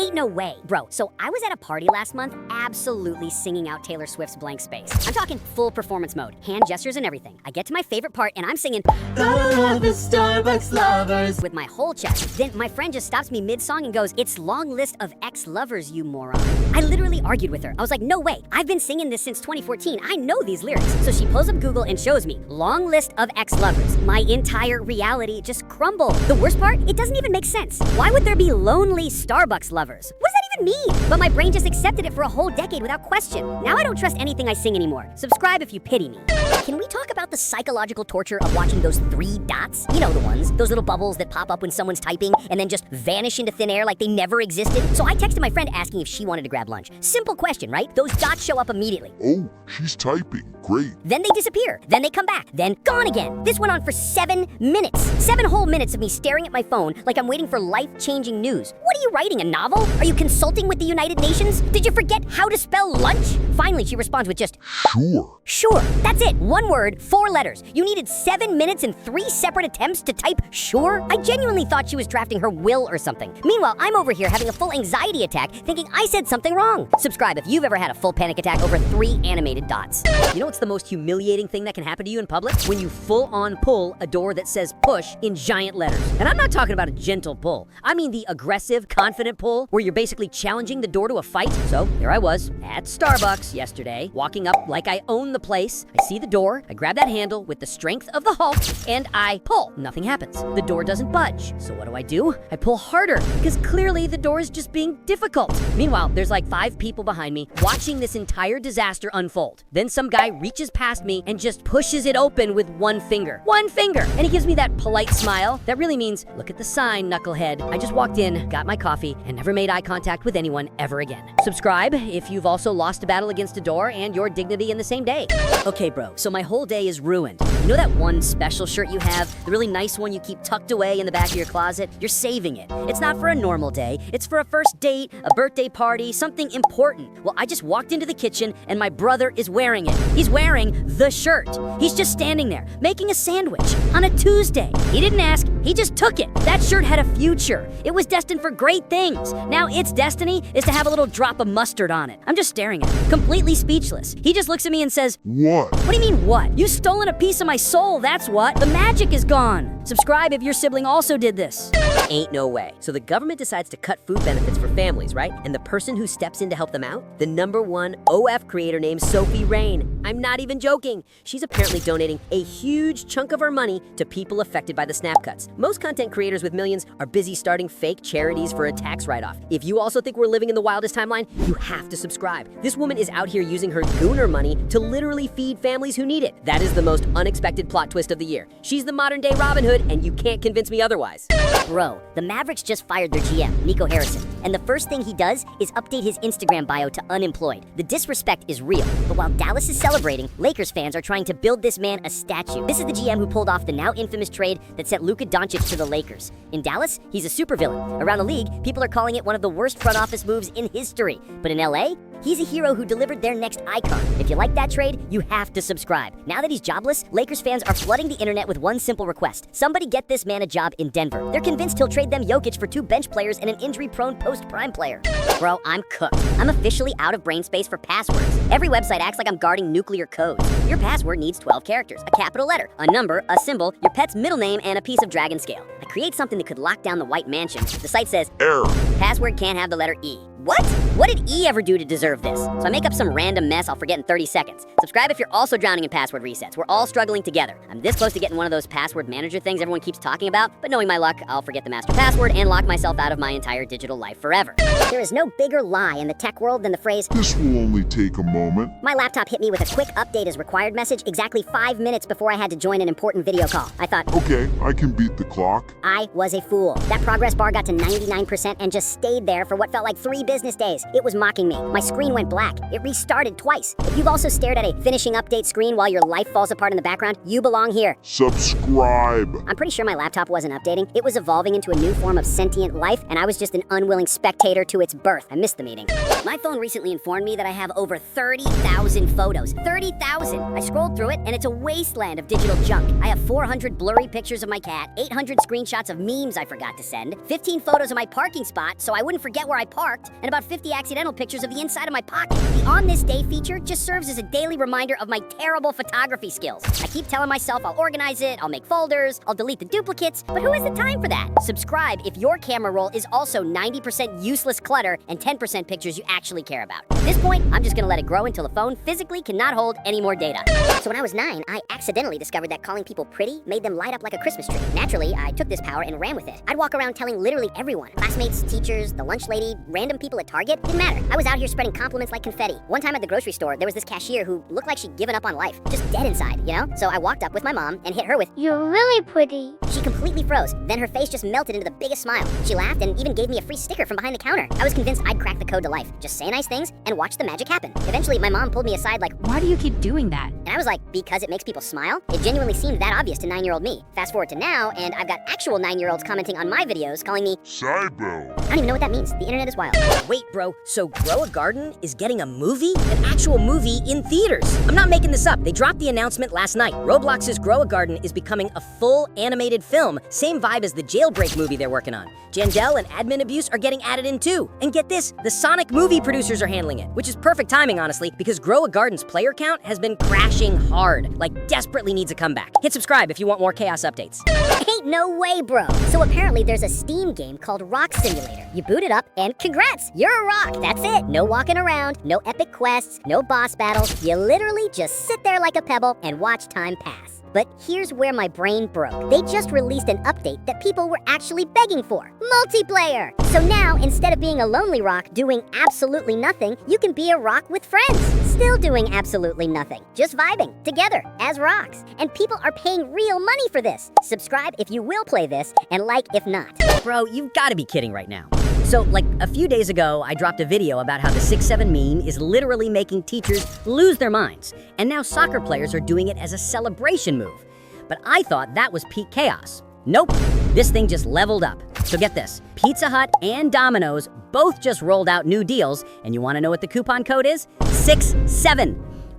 Ain't no way. Bro, so I was at a party last month absolutely singing out Taylor Swift's Blank Space. I'm talking full performance mode, hand gestures and everything. I get to my favorite part and I'm singing Gotta love the Starbucks lovers with my whole chest. Then my friend just stops me mid-song and goes, "It's long list of ex-lovers, you moron." I literally argued with her. I was like, no way. I've been singing this since 2014. I know these lyrics. So she pulls up Google and shows me long list of ex-lovers. My entire reality just crumbled. The worst part, it doesn't even make sense. Why would there be lonely Starbucks lovers? What does that even mean? But my brain just accepted it for a whole decade without question. Now I don't trust anything I sing anymore. Subscribe if you pity me. Can we talk about the psychological torture of watching those 3 dots? You know the ones, those little bubbles that pop up when someone's typing and then just vanish into thin air like they never existed. So I texted my friend asking if she wanted to grab lunch. Simple question, right? Those dots show up immediately. Oh, she's typing. Great. Then they disappear. Then they come back. Then gone again. This went on for 7 minutes. 7 whole minutes of me staring at my phone like I'm waiting for life-changing news. What are you writing, a novel? Are you consulting with the United Nations? Did you forget how to spell lunch? Finally, she responds with just, Sure. Sure. That's it. 1 word, 4 letters. You needed 7 minutes and 3 separate attempts to type sure? I genuinely thought she was drafting her will or something. Meanwhile, I'm over here having a full anxiety attack thinking I said something wrong. Subscribe if you've ever had a full panic attack over 3 animated dots. You know what's the most humiliating thing that can happen to you in public? When you full-on pull a door that says push in giant letters. And I'm not talking about a gentle pull. I mean the aggressive, confident pull where you're basically challenging the door to a fight. So there I was at Starbucks yesterday, walking up like I own the place. I see the door, I grab that handle with the strength of the Hulk, and I pull. Nothing happens. The door doesn't budge. So what do? I pull harder, because clearly the door is just being difficult. Meanwhile, there's like 5 people behind me watching this entire disaster unfold. Then some guy reaches past me and just pushes it open with 1 finger. 1 finger! And he gives me that polite smile that really means, look at the sign, knucklehead. I just walked in, got my coffee, and never made eye contact with anyone ever again. Subscribe if you've also lost a battle against a door and your dignity in the same day. Okay, bro, so my whole day is ruined. You know that one special shirt you have? The really nice one you keep tucked away in the back of your closet? You're saving it. It's not for a normal day. It's for a first date, a birthday party, something important. Well, I just walked into the kitchen and my brother is wearing it. He's wearing the shirt. He's just standing there, making a sandwich on a Tuesday. He didn't ask, he just took it. That shirt had a future. It was destined for great things. Now its destiny is to have a little drop of mustard on it. I'm just staring at him, completely speechless. He just looks at me and says, What? "What do you mean what? You've stolen a piece of my soul, that's what. The magic is gone." Subscribe if your sibling also did this. Ain't no way. So the government decides to cut food benefits for families, right? And the person who steps in to help them out? The #1 OF creator named Sophie Rain. I'm not even joking. She's apparently donating a huge chunk of her money to people affected by the SNAP cuts. Most content creators with millions are busy starting fake charities for a tax write-off. If you also think we're living in the wildest timeline, you have to subscribe. This woman is out here using her gooner money to literally feed families who need it. That is the most unexpected plot twist of the year. She's the modern day Robin Hood, and you can't convince me otherwise. Bro, the Mavericks just fired their GM, Nico Harrison, and the first thing he does is update his Instagram bio to unemployed. The disrespect is real, but while Dallas is celebrating, Lakers fans are trying to build this man a statue. This is the GM who pulled off the now infamous trade that sent Luka Doncic to the Lakers. In Dallas, he's a supervillain. Around the league, people are calling it one of the worst front office moves in history. But in LA, he's a hero who delivered their next icon. If you like that trade, you have to subscribe. Now that he's jobless, Lakers fans are flooding the internet with one simple request. Somebody get this man a job in Denver. They're convinced he'll trade them Jokic for 2 bench players and an injury-prone post-prime player. Bro, I'm cooked. I'm officially out of brain space for passwords. Every website acts like I'm guarding nuclear code. Your password needs 12 characters, a capital letter, a number, a symbol, your pet's middle name, and a piece of dragon scale. I create something that could lock down the White Mansion. The site says, Error. password can't have the letter E. What? What did E ever do to deserve this? So I make up some random mess I'll forget in 30 seconds. Subscribe if you're also drowning in password resets. We're all struggling together. I'm this close to getting one of those password manager things everyone keeps talking about, but knowing my luck, I'll forget the master password and lock myself out of my entire digital life forever. There is no bigger lie in the tech world than the phrase, This will only take a moment. "My laptop hit me with a quick update as required" message exactly 5 minutes before I had to join an important video call. I thought, Okay, I can beat the clock. I was a fool. That progress bar got to 99% and just stayed there for what felt like 3 billion business days. It was mocking me. My screen went black. It restarted twice. If you've also stared at a finishing update screen while your life falls apart in the background, you belong here. Subscribe. I'm pretty sure my laptop wasn't updating. It was evolving into a new form of sentient life, and I was just an unwilling spectator to its birth. I missed the meeting. My phone recently informed me that I have over 30,000 photos. 30,000! I scrolled through it, and it's a wasteland of digital junk. I have 400 blurry pictures of my cat, 800 screenshots of memes I forgot to send, 15 photos of my parking spot so I wouldn't forget where I parked, and about 50 accidental pictures of the inside of my pocket. The On This Day feature just serves as a daily reminder of my terrible photography skills. I keep telling myself I'll organize it, I'll make folders, I'll delete the duplicates, but who has the time for that? Subscribe if your camera roll is also 90% useless clutter and 10% pictures you actually care about. At this point, I'm just gonna let it grow until the phone physically cannot hold any more data. So when I was 9, I accidentally discovered that calling people pretty made them light up like a Christmas tree. Naturally, I took this power and ran with it. I'd walk around telling literally everyone, classmates, teachers, the lunch lady, random people at Target, didn't matter. I was out here spreading compliments like confetti. One time at the grocery store, there was this cashier who looked like she'd given up on life, just dead inside, you know? So I walked up with my mom and hit her with, "You're really pretty." She completely froze. Then her face just melted into the biggest smile. She laughed and even gave me a free sticker from behind the counter. I was convinced I'd crack the code to life. Just say nice things and watch the magic happen. Eventually, my mom pulled me aside like, "Why do you keep doing that?" and I was like, because it makes people smile? It genuinely seemed that obvious to 9-year-old me. Fast forward to now, and I've got actual 9-year-olds commenting on my videos calling me Cybo. I don't even know what that means. The internet is wild. Wait, bro, so Grow a Garden is getting a movie? An actual movie in theaters? I'm not making this up. They dropped the announcement last night. Roblox's Grow a Garden is becoming a full animated film. Same vibe as the Jailbreak movie they're working on. Jandel and admin abuse are getting added in too. And get this, the Sonic movie producers are handling it, which is perfect timing, honestly, because Grow a Garden's player count has been crashing hard, like desperately needs a comeback. Hit subscribe if you want more chaos updates. Ain't no way, bro. So apparently there's a Steam game called Rock Simulator. You boot it up, and congrats, you're a rock. That's it. No walking around, no epic quests, no boss battles. You literally just sit there like a pebble and watch time pass. But here's where my brain broke. They just released an update that people were actually begging for. Multiplayer! So now, instead of being a lonely rock doing absolutely nothing, you can be a rock with friends. Still doing absolutely nothing. Just vibing, together, as rocks. And people are paying real money for this. Subscribe if you will play this, and like if not. Bro, you've gotta be kidding right now. So, like, a few days ago, I dropped a video about how the 6'7" meme is literally making teachers lose their minds. And now soccer players are doing it as a celebration move. But I thought that was peak chaos. Nope, this thing just leveled up. So get this, Pizza Hut and Domino's both just rolled out new deals, and you wanna know what the coupon code is? 6'7".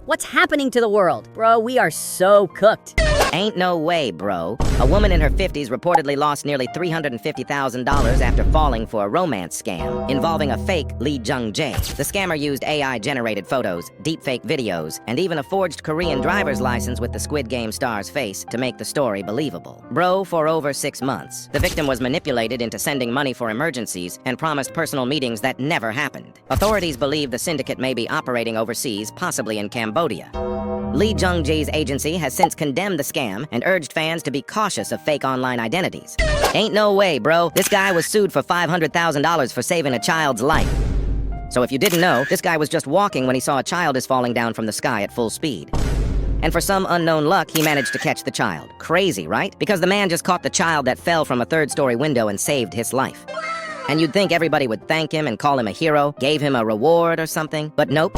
What's happening to the world? Bro, we are so cooked. Ain't no way, bro. A woman in her 50s reportedly lost nearly $350,000 after falling for a romance scam involving a fake Lee Jung-jae. The scammer used AI-generated photos, deepfake videos, and even a forged Korean driver's license with the Squid Game star's face to make the story believable. Bro, for over 6 months, the victim was manipulated into sending money for emergencies and promised personal meetings that never happened. Authorities believe the syndicate may be operating overseas, possibly in Cambodia. Lee Jung-jae's agency has since condemned the scam and urged fans to be cautious of fake online identities. Ain't no way, bro. This guy was sued for $500,000 for saving a child's life. So if you didn't know, this guy was just walking when he saw a child is falling down from the sky at full speed. And for some unknown luck, he managed to catch the child. Crazy, right? Because the man just caught the child that fell from a third-story window and saved his life. And you'd think everybody would thank him and call him a hero, gave him a reward or something, but nope.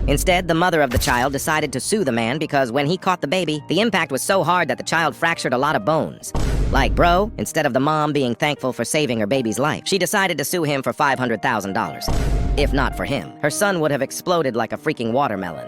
Instead, the mother of the child decided to sue the man because when he caught the baby, the impact was so hard that the child fractured a lot of bones. Like, bro, instead of the mom being thankful for saving her baby's life, she decided to sue him for $500,000. If not for him, her son would have exploded like a freaking watermelon.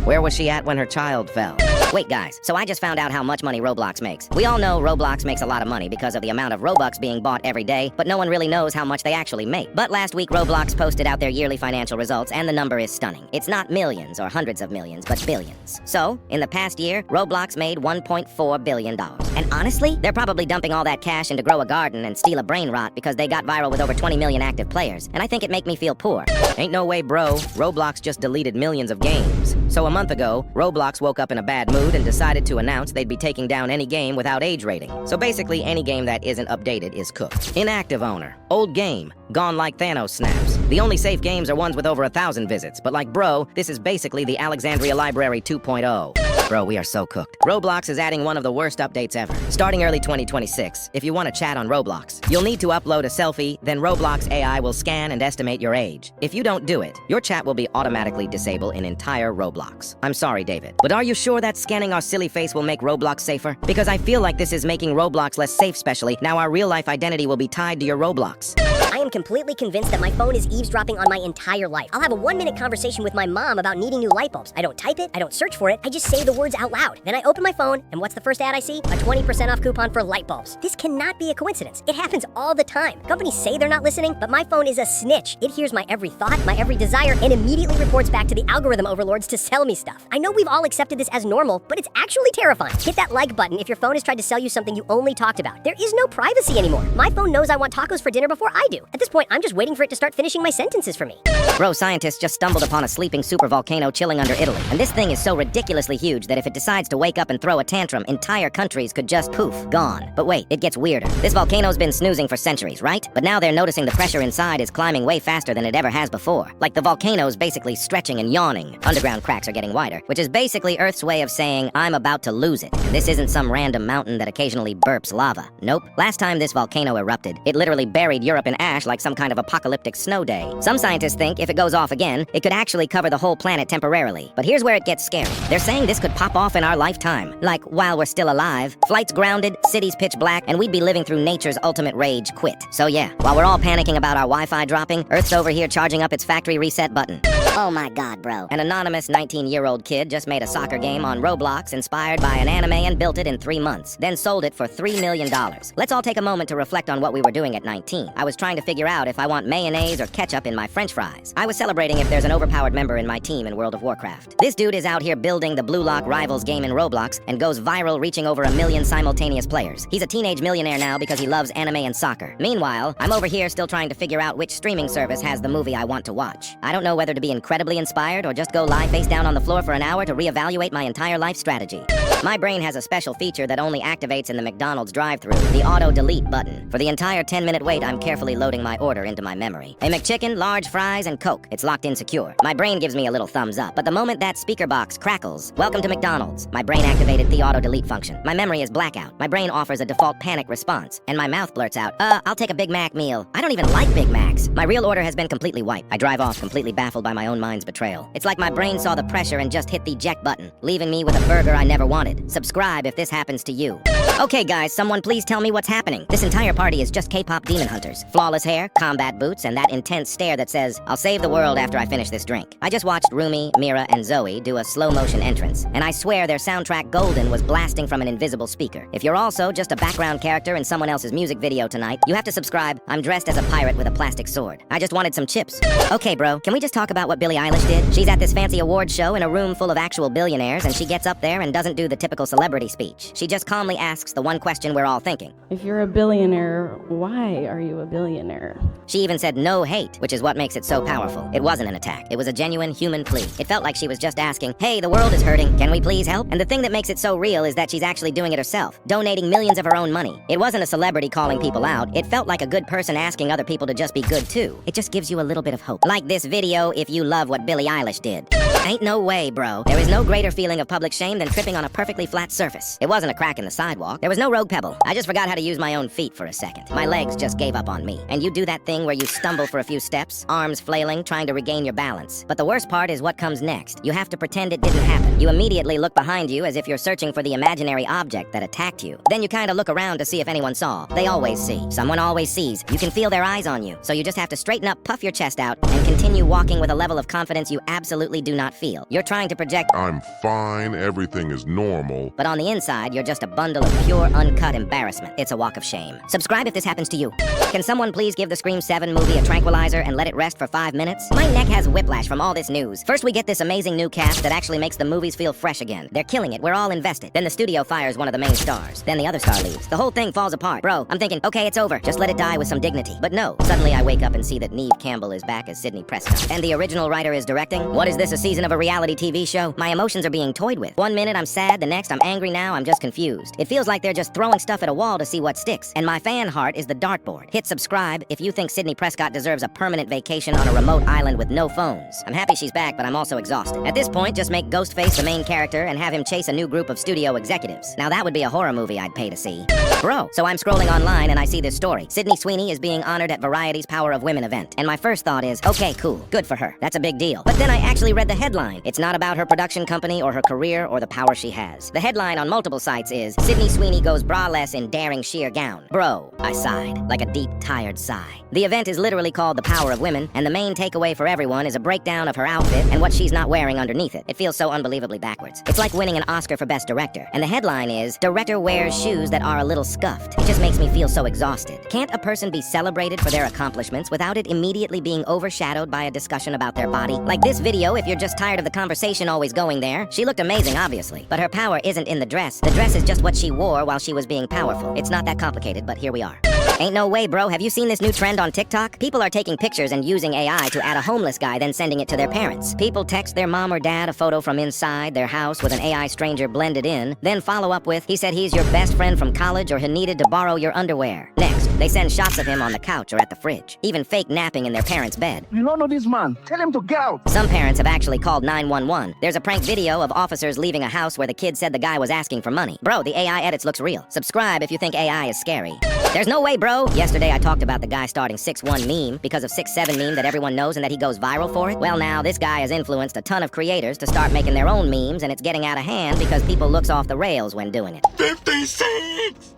Where was she at when her child fell? Wait, guys, so I just found out how much money Roblox makes. We all know Roblox makes a lot of money because of the amount of Robux being bought every day, but no one really knows how much they actually make. But last week, Roblox posted out their yearly financial results, and the number is stunning. It's not millions or hundreds of millions, but billions. So, in the past year, Roblox made $1.4 billion. And honestly, they're probably dumping all that cash into Grow a Garden and steal a brain rot because they got viral with over 20 million active players, and I think it make me feel poor. Ain't no way, bro. Roblox just deleted millions of games. So a month ago, Roblox woke up in a bad mood and decided to announce they'd be taking down any game without age rating. So basically, any game that isn't updated is cooked. Inactive owner. Old game. Gone like Thanos snaps. The only safe games are ones with over 1,000 visits, but like bro, this is basically the Alexandria Library 2.0. Bro, we are so cooked. Roblox is adding one of the worst updates ever. Starting early 2026, if you want to chat on Roblox, you'll need to upload a selfie, then Roblox AI will scan and estimate your age. If you don't do it, your chat will be automatically disabled in entire Roblox. I'm sorry, David, but are you sure that scanning our silly face will make Roblox safer? Because I feel like this is making Roblox less safe, especially now our real-life identity will be tied to your Roblox. I am completely convinced that my phone is eavesdropping on my entire life. I'll have a 1-minute conversation with my mom about needing new light bulbs. I don't type it, I don't search for it, I just say the words out loud. Then I open my phone, and what's the first ad I see? A 20% off coupon for light bulbs. This cannot be a coincidence. It happens all the time. Companies say they're not listening, but my phone is a snitch. It hears my every thought, my every desire, and immediately reports back to the algorithm overlords to sell me stuff. I know we've all accepted this as normal, but it's actually terrifying. Hit that like button if your phone has tried to sell you something you only talked about. There is no privacy anymore. My phone knows I want tacos for dinner before I do. At this point, I'm just waiting for it to start finishing my sentences for me. Bro, scientists just stumbled upon a sleeping supervolcano chilling under Italy. And this thing is so ridiculously huge that if it decides to wake up and throw a tantrum, entire countries could just poof, gone. But wait, it gets weirder. This volcano's been snoozing for centuries, right? But now they're noticing the pressure inside is climbing way faster than it ever has before. Like the volcano's basically stretching and yawning. Underground cracks are getting wider, which is basically Earth's way of saying, I'm about to lose it. And this isn't some random mountain that occasionally burps lava. Nope. Last time this volcano erupted, it literally buried Europe in ash like some kind of apocalyptic snow day. Some scientists think if it goes off again, it could actually cover the whole planet temporarily. But here's where it gets scary. They're saying this could pop off in our lifetime. Like, while we're still alive, flights grounded, cities pitch black, and we'd be living through nature's ultimate rage quit. So yeah, while we're all panicking about our Wi-Fi dropping, Earth's over here charging up its factory reset button. Oh my god, bro. An anonymous 19-year-old kid just made a soccer game on Roblox inspired by an anime and built it in 3 months, then sold it for $3 million. Let's all take a moment to reflect on what we were doing at 19. I was trying to figure out if I want mayonnaise or ketchup in my french fries. I was celebrating if there's an overpowered member in my team in World of Warcraft. This dude is out here building the Blue Lock Rivals game in Roblox and goes viral, reaching over 1 million simultaneous players. He's a teenage millionaire now because he loves anime and soccer. Meanwhile, I'm over here still trying to figure out which streaming service has the movie I want to watch. I don't know whether to be incredibly inspired or just go lie face down on the floor for an hour to reevaluate my entire life strategy. My brain has a special feature that only activates in the McDonald's drive-thru, the auto-delete button. For the entire 10-minute wait, I'm carefully loading my order into my memory. A McChicken, large fries, and Coke. It's locked in secure. My brain gives me a little thumbs up, but the moment that speaker box crackles, welcome to McDonald's, my brain activated the auto-delete function. My memory is blackout. My brain offers a default panic response, and my mouth blurts out, I'll take a Big Mac meal. I don't even like Big Macs. My real order has been completely wiped. I drive off completely baffled by my own mind's betrayal. It's like my brain saw the pressure and just hit the eject button, leaving me with a burger I never wanted. Subscribe if this happens to you. Okay guys, someone please tell me what's happening. This entire party is just K-pop demon hunters. Flawless hair, combat boots, and that intense stare that says, I'll save the world after I finish this drink. I just watched Rumi, Mira, and Zoe do a slow-motion entrance, and I swear their soundtrack Golden was blasting from an invisible speaker. If you're also just a background character in someone else's music video tonight, you have to subscribe. I'm dressed as a pirate with a plastic sword. I just wanted some chips. Okay bro, can we just talk about what Billie Eilish did? She's at this fancy awards show in a room full of actual billionaires, and she gets up there and doesn't do the typical celebrity speech. She just calmly asks the one question we're all thinking. If you're a billionaire, why are you a billionaire? She even said no hate, which is what makes it so powerful. It wasn't an attack. It was a genuine human plea. It felt like she was just asking, hey, the world is hurting. Can we please help? And the thing that makes it so real is that she's actually doing it herself, donating millions of her own money. It wasn't a celebrity calling people out. It felt like a good person asking other people to just be good too. It just gives you a little bit of hope. Like this video if you love what Billie Eilish did. Ain't no way, bro. There is no greater feeling of public shame than tripping on a perfectly flat surface. It wasn't a crack in the sidewalk. There was no rogue pebble. I just forgot how to use my own feet for a second. My legs just gave up on me. And you do that thing where you stumble for a few steps, arms flailing, trying to regain your balance. But the worst part is what comes next. You have to pretend it didn't happen. You immediately look behind you as if you're searching for the imaginary object that attacked you. Then you kind of look around to see if anyone saw. They always see. Someone always sees. You can feel their eyes on you. So you just have to straighten up, puff your chest out, and continue walking with a level of confidence you absolutely do not feel. You're trying to project, I'm fine, everything is normal. but on the inside, you're just a bundle of pure, uncut embarrassment. It's a walk of shame. Subscribe if this happens to you. Can someone please give the Scream 7 movie a tranquilizer and let it rest for 5 minutes? My neck has whiplash from all this news. First we get this amazing new cast that actually makes the movies feel fresh again. They're killing it, we're all invested. Then the studio fires one of the main stars. Then the other star leaves. The whole thing falls apart. Bro, I'm thinking, okay, it's over. Just let it die with some dignity. But no, suddenly I wake up and see that Neve Campbell is back as Sidney Prescott. And the original writer is directing? What is this, a season of a reality TV show? My emotions are being toyed with. One minute I'm sad, the next I'm angry, now I'm just confused. It feels like they're just throwing stuff at a wall to see what sticks. And my fan heart is the dartboard. Hit subscribe Subscribe if you think Sydney Prescott deserves a permanent vacation on a remote island with no phones. I'm happy she's back, but I'm also exhausted. At this point, just make Ghostface the main character and have him chase a new group of studio executives. Now that would be a horror movie I'd pay to see. Bro, so I'm scrolling online and I see this story. Sydney Sweeney is being honored at Variety's Power of Women event. And my first thought is, okay, cool, good for her. That's a big deal. But then I actually read the headline. It's not about her production company or her career or the power she has. The headline on multiple sites is, Sydney Sweeney goes braless in daring sheer gown. Bro, I sighed, like a deep, tired sigh. The event is literally called The Power of Women, and the main takeaway for everyone is a breakdown of her outfit and what she's not wearing underneath it. It feels so unbelievably backwards. It's like winning an Oscar for Best Director, and the headline is, Director wears shoes that are a little scuffed. It just makes me feel so exhausted. Can't a person be celebrated for their accomplishments without it immediately being overshadowed by a discussion about their body? Like this video, if you're just tired of the conversation always going there. She looked amazing, obviously, but her power isn't in the dress. The dress is just what she wore while she was being powerful. It's not that complicated, but here we are. Ain't no way, bro. Have you seen this new trend on TikTok? People are taking pictures and using AI to add a homeless guy, then sending it to their parents. People text their mom or dad a photo from inside their house with an AI stranger blended in, then follow up with, he said he's your best friend from college or he needed to borrow your underwear. Next, they send shots of him on the couch or at the fridge, even fake napping in their parents' bed. You don't know this man. Tell him to get out. Some parents have actually called 911. There's a prank video of officers leaving a house where the kid said the guy was asking for money. Bro, the AI edits looks real. Subscribe if you think AI is scary. There's no way, bro. Yesterday I talked about the guy starting 6'1" meme because of 6'7" meme that everyone knows and that he goes viral for it. Well, now this guy has influenced a ton of creators to start making their own memes, and it's getting out of hand because people looks off the rails when doing it. 56!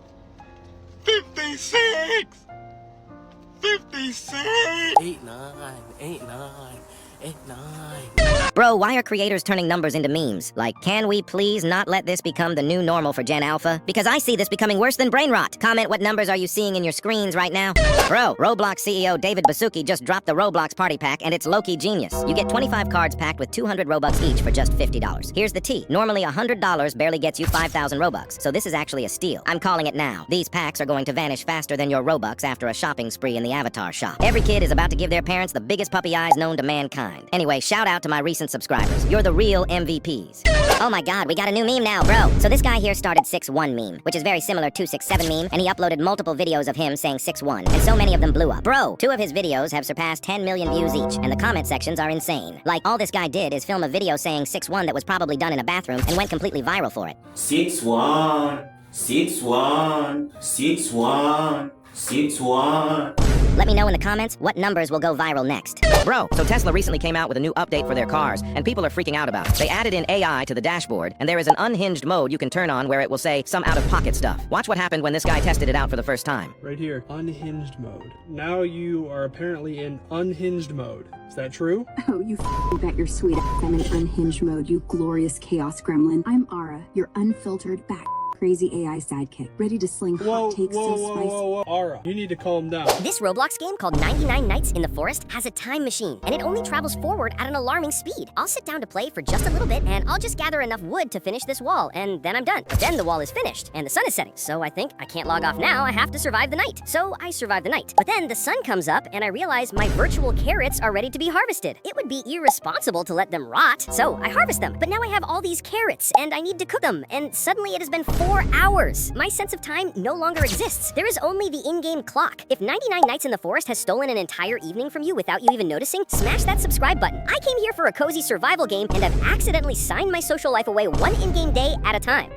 56! 56! 89, 89, 89. Bro, why are creators turning numbers into memes? Like, can we please not let this become the new normal for Gen Alpha? Because I see this becoming worse than brain rot. Comment what numbers are you seeing in your screens right now? Bro, Roblox CEO David Baszucki just dropped the Roblox party pack, and it's low-key genius. You get 25 cards packed with 200 Robux each for just $50. Here's the tea. Normally $100 barely gets you 5,000 Robux, so this is actually a steal. I'm calling it now. These packs are going to vanish faster than your Robux after a shopping spree in the Avatar shop. Every kid is about to give their parents the biggest puppy eyes known to mankind. Anyway, shout out to my recent subscribers. You're the real MVPs. Oh my god, we got a new meme now, bro. So this guy here started 6'1" meme, which is very similar to 6'7" meme, and he uploaded multiple videos of him saying 6'1", and so many of them blew up. Bro, 2 of his videos have surpassed 10 million views each, and the comment sections are insane. Like, all this guy did is film a video saying 6'1" that was probably done in a bathroom and went completely viral for it. 6'1", 6'1", 6'1", 6'1". Let me know in the comments what numbers will go viral next. Bro, so Tesla recently came out with a new update for their cars, and people are freaking out about it. They added in AI to the dashboard, and there is an unhinged mode you can turn on where it will say some out-of-pocket stuff. Watch what happened when this guy tested it out for the first time. Right here, unhinged mode. Now you are apparently in unhinged mode. Is that true? Oh, you bet your sweet ass I'm in unhinged mode, you glorious chaos gremlin. I'm Ara, your unfiltered back crazy AI sidekick, ready to sling hot takes so spicy. Whoa, Ara, you need to calm down. This Roblox game called 99 Nights in the Forest has a time machine, and it only travels forward at an alarming speed. I'll sit down to play for just a little bit, and I'll just gather enough wood to finish this wall, and then I'm done. But then the wall is finished, and the sun is setting, so I think I can't log off now, I have to survive the night. So I survive the night. But then the sun comes up, and I realize my virtual carrots are ready to be harvested. It would be irresponsible to let them rot, so I harvest them. But now I have all these carrots, and I need to cook them, and suddenly it has been 4 hours. My sense of time no longer exists. There is only the in-game clock. If 99 Nights in the Forest has stolen an entire evening from you without you even noticing, smash that subscribe button. I came here for a cozy survival game and have accidentally signed my social life away one in-game day at a time.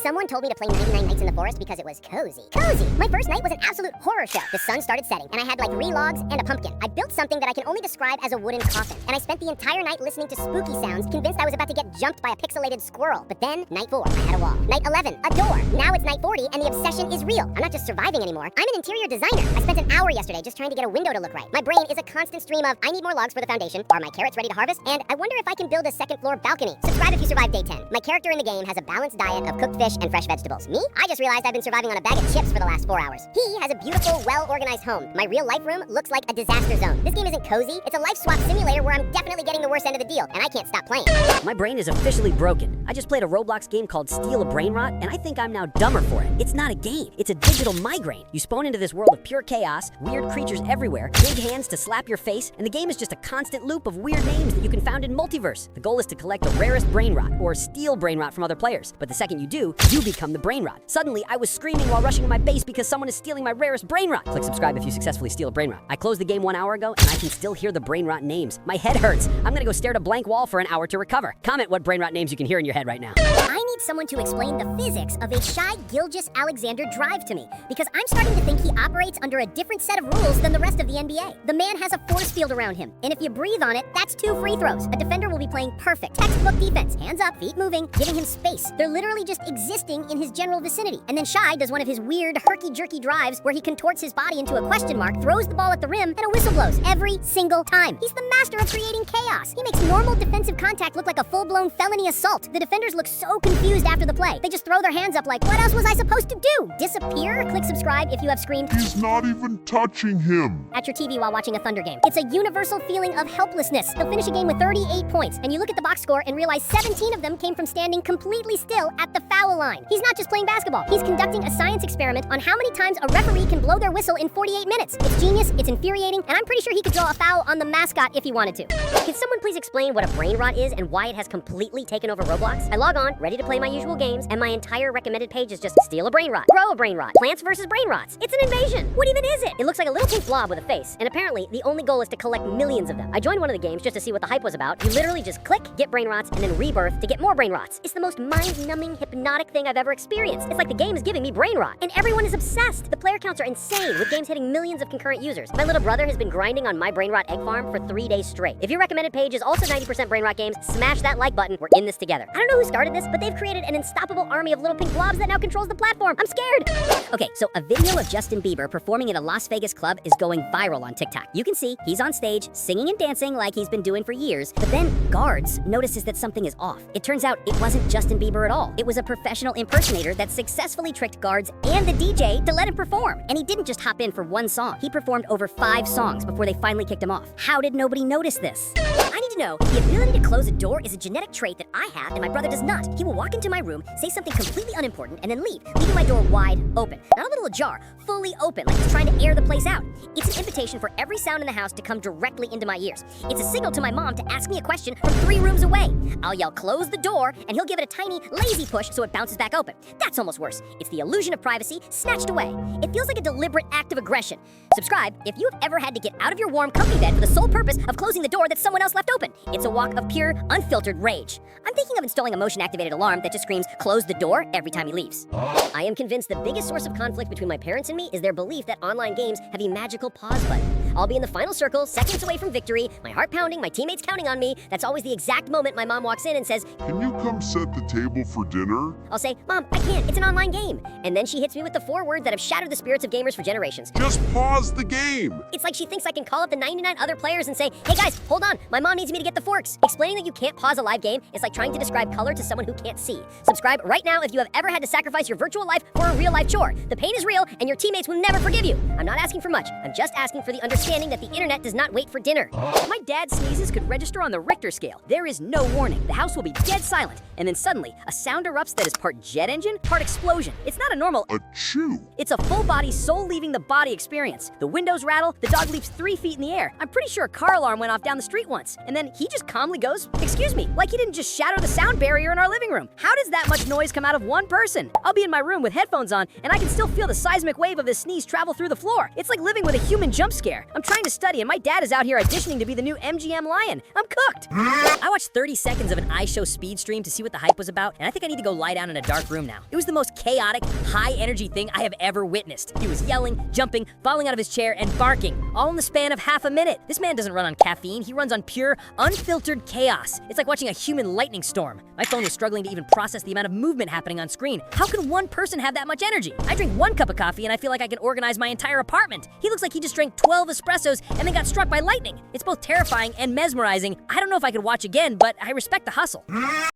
Someone told me to play 99 Nights in the Forest because it was cozy. Cozy! My first night was an absolute horror show. The sun started setting, and I had like 3 logs and a pumpkin. I built something that I can only describe as a wooden coffin, and I spent the entire night listening to spooky sounds, convinced I was about to get jumped by a pixelated squirrel. But then, night 4, I had a wall. Night 11, a door. Now it's night 40, and the obsession is real. I'm not just surviving anymore. I'm an interior designer. I spent an hour yesterday just trying to get a window to look right. My brain is a constant stream of, I need more logs for the foundation, are my carrots ready to harvest, and I wonder if I can build a 2nd floor balcony. Subscribe if you survive day 10. My character in the game has a balanced diet of cooked fish and fresh vegetables. Me? I just realized I've been surviving on a bag of chips for the last 4 hours. He has a beautiful, well-organized home. My real life room looks like a disaster zone. This game isn't cozy. It's a life swap simulator where I'm definitely getting the worst end of the deal, and I can't stop playing. My brain is officially broken. I just played a Roblox game called Steal a Brain Rot, and I think I'm now dumber for it. It's not a game. It's a digital migraine. You spawn into this world of pure chaos, weird creatures everywhere, big hands to slap your face, and the game is just a constant loop of weird names that you can found in multiverse. The goal is to collect the rarest brain rot, or steal brain rot from other players. But the second you do, You become the brain rot. Suddenly, I was screaming while rushing to my base because someone is stealing my rarest brain rot. Click subscribe if you successfully steal a brain rot. I closed the game 1 hour ago, and I can still hear the brain rot names. My head hurts. I'm gonna go stare at a blank wall for an hour to recover. Comment what brain rot names you can hear in your head right now. I need someone to explain the physics of a Shai Gilgeous-Alexander drive to me, because I'm starting to think he operates under a different set of rules than the rest of the NBA. The man has a force field around him, and if you breathe on it, that's 2 free throws. A defender will be playing perfect textbook defense, hands up, feet moving, giving him space. They're literally just existing in his general vicinity. And then Shai does one of his weird herky-jerky drives where he contorts his body into a question mark, throws the ball at the rim, and a whistle blows every single time. He's the master of creating chaos. He makes normal defensive contact look like a full-blown felony assault. The defenders look so confused after the play. They just throw their hands up like, what else was I supposed to do? Disappear? Click subscribe if you have screamed, He's not even touching him. at your TV while watching a Thunder game. It's a universal feeling of helplessness. They'll finish a game with 38 points, and you look at the box score and realize 17 of them came from standing completely still at the foul line. He's not just playing basketball. He's conducting a science experiment on how many times a referee can blow their whistle in 48 minutes. It's genius, it's infuriating, and I'm pretty sure he could draw a foul on the mascot if he wanted to. Can someone please explain what a brain rot is and why it has completely taken over Roblox? I log on, ready to play my usual games, and my entire recommended page is just steal a brain rot, grow a brain rot, Plants vs. Brain Rots. It's an invasion. What even is it? It looks like a little pink blob with a face, and apparently the only goal is to collect millions of them. I joined one of the games just to see what the hype was about. You literally just click, get brain rots, and then rebirth to get more brain rots. It's the most mind-numbing, hypnotic thing I've ever experienced. It's like the game is giving me brain rot, and everyone is obsessed. The player counts are insane, with games hitting millions of concurrent users. My little brother has been grinding on my brain rot egg farm for 3 days straight. If your recommended page is also 90% brain rot games, smash that like button. We're in this together. I don't know who started this, but they've created an unstoppable army of little pink blobs that now controls the platform. I'm scared. Okay, so a video of Justin Bieber performing at a Las Vegas club is going viral on TikTok. You can see he's on stage singing and dancing like he's been doing for years, but then guards notices that something is off. It turns out it wasn't Justin Bieber at all. It was a professional impersonator that successfully tricked guards and the DJ to let him perform. And he didn't just hop in for one song. He performed over 5 songs before they finally kicked him off. How did nobody notice this? I need to know, the ability to close a door is a genetic trait that I have and my brother does not. He will walk into my room, say something completely unimportant, and then leave, leaving my door wide open. Not a little ajar, fully open, like he's trying to air the place out. It's an invitation for every sound in the house to come directly into my ears. It's a signal to my mom to ask me a question from 3 rooms away. I'll yell, close the door, and he'll give it a tiny, lazy push so it bounces back open. That's almost worse. It's the illusion of privacy snatched away. It feels like a deliberate act of aggression. Subscribe if you've ever had to get out of your warm, comfy bed for the sole purpose of closing the door that someone else left open. It's a walk of pure, unfiltered rage. I'm thinking of installing a motion-activated alarm that just screams, close the door, every time he leaves. I am convinced the biggest source of conflict between my parents and me is their belief that online games have a magical pause button. I'll be in the final circle, seconds away from victory, my heart pounding, my teammates counting on me. That's always the exact moment my mom walks in and says, Can you come set the table for dinner? I'll say, Mom, I can't, it's an online game. And then she hits me with the 4 words that have shattered the spirits of gamers for generations. Just pause the game. It's like she thinks I can call up the 99 other players and say, hey guys, hold on, my mom needs me to get the forks. Explaining that you can't pause a live game is like trying to describe color to someone who can't see. Subscribe right now if you have ever had to sacrifice your virtual life for a real life chore. The pain is real and your teammates will never forgive you. I'm not asking for much. I'm just asking for the understanding that the internet does not wait for dinner. If my dad sneezes could register on the Richter scale, there is no warning. The house will be dead silent, and then suddenly, a sound erupts that is part jet engine, part explosion. It's not a normal Achoo. It's a full-body, soul-leaving-the-body experience. The windows rattle, the dog leaps 3 feet in the air. I'm pretty sure a car alarm went off down the street once, and then he just calmly goes, excuse me, like he didn't just shatter the sound barrier in our living room. How does that much noise come out of one person? I'll be in my room with headphones on, and I can still feel the seismic wave of this sneeze travel through the floor. It's like living with a human jump scare. I'm trying to study, and my dad is out here auditioning to be the new MGM Lion. I'm cooked. I watched 30 seconds of an iShow speed stream to see what the hype was about, and I think I need to go lie down in a dark room now. It was the most chaotic, high-energy thing I have ever witnessed. He was yelling, jumping, falling out of his chair, and barking, all in the span of half a minute. This man doesn't run on caffeine. He runs on pure, unfiltered chaos. It's like watching a human lightning storm. My phone was struggling to even process the amount of movement happening on screen. How can one person have that much energy? I drink 1 cup of coffee and I feel like I can organize my entire apartment. He looks like he just drank 12 espressos and then got struck by lightning. It's both terrifying and mesmerizing. I don't know if I could watch again, but I respect the hustle.